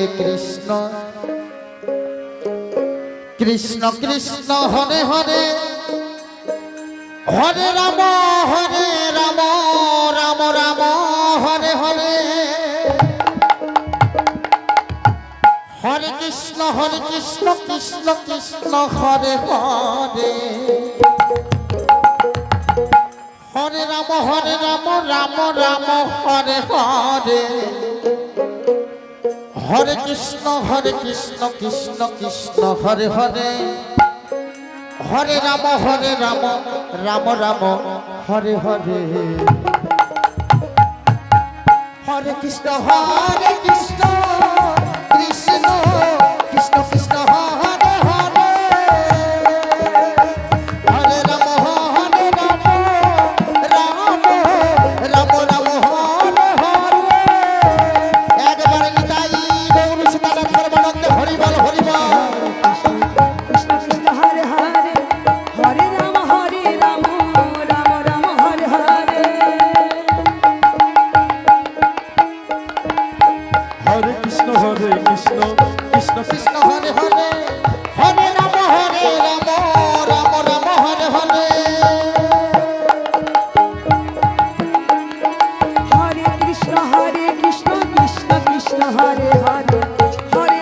কৃষ্ণ কৃষ্ণ কৃষ্ণ হরে হরে হরে রাম রাম রাম হরে হরে হরে কৃষ্ণ কৃষ্ণ কৃষ্ণ হরে হরে হরে রাম রাম রাম হরে হরে হরে কৃষ্ণ কৃষ্ণ কৃষ্ণ হরে হরে হরে রাম রাম রাম হরে হরে হরে কৃষ্ণ কৃষ্ণ কৃষ্ণ কৃষ্ণ হরে হরে হরে রাম রাম রাম রাম হরে হরে একবার নিতাই গৌর সীতানাথ পরমানন্দে হরি বল কৃষ্ণ কৃষ্ণ হরে হরে হরে রাম রাম রাম হরে হরে হরে কৃষ্ণ কৃষ্ণ কৃষ্ণ হরে হরে হরে রাম রাম রাম হরে হরে হরে কৃষ্ণ কৃষ্ণ কৃষ্ণ হরে হরে হরে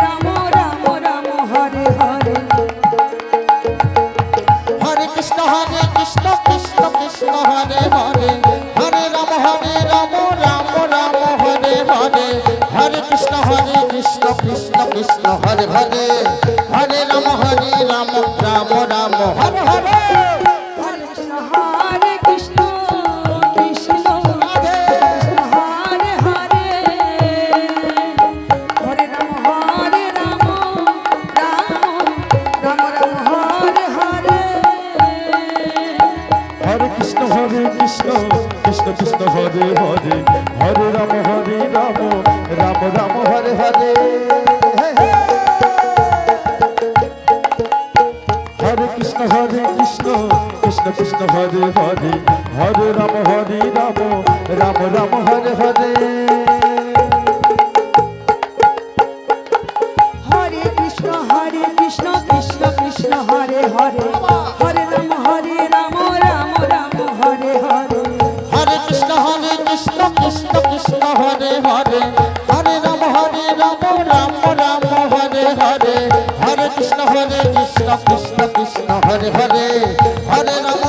রাম রাম রাম হরে হরে হরে কৃষ্ণ কৃষ্ণ কৃষ্ণ হরে হরে হরে রাম রাম রাম হরে হরে হরে কৃষ্ণ কৃষ্ণ হরে হরে হরে রাম রাম রাম হরে হরে হরে কৃষ্ণ কৃষ্ণ হরে হরে হরে রাম রাম রাম হরে হরে হরে কৃষ্ণ কৃষ্ণ হরে হরে হরে রাম রাম রাম হরে হরে হরে কৃষ্ণ কৃষ্ণ হরে হরে হরে রাম রাম রাম হরে হরে হরে কৃষ্ণ কৃষ্ণ হরে হরে হরে রাম রাম রাম হরে হরে হরে কৃষ্ণ কৃষ্ণ হরে হরে হরে রাম রাম রাম হরে হরে হরে কৃষ্ণ কৃষ্ণ হরে হরে হরে রাম রাম রাম হরে হরে হরে কৃষ্ণ কৃষ্ণ কৃষ্ণ হরে হরে হরে রাম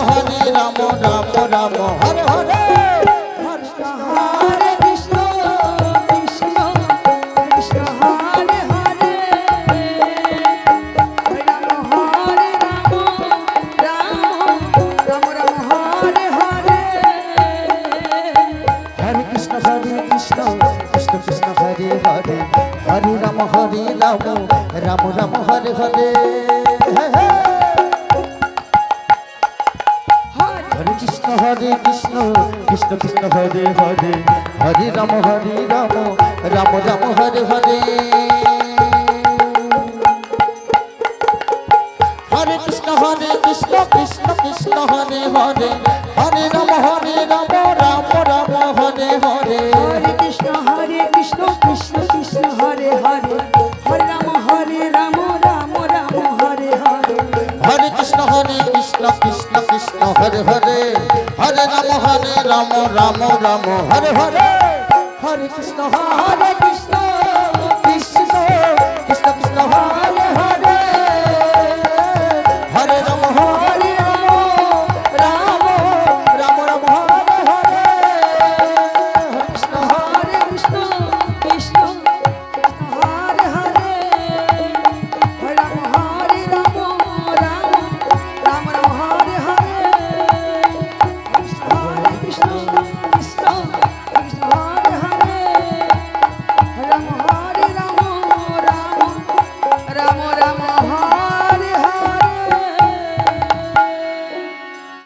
রাম রাম হরে হরে হরে কৃষ্ণ কৃষ্ণ হরে হরে হরে রাম রাম রাম হরে হরে হরে কৃষ্ণ কৃষ্ণ হরে হরে হরে রাম রাম রাম হরে হরে হরে কৃষ্ণ কৃষ্ণ হরে হরে হরে রাম রাম রাম হরে হরে হরে কৃষ্ণ কৃষ্ণ কৃষ্ণ হরে হরে হরে রাম রাম রাম হরে হরে হরে কৃষ্ণ কৃষ্ণ হরে হরে হরে রাম রাম রাম হরে হরে হরে কৃষ্ণ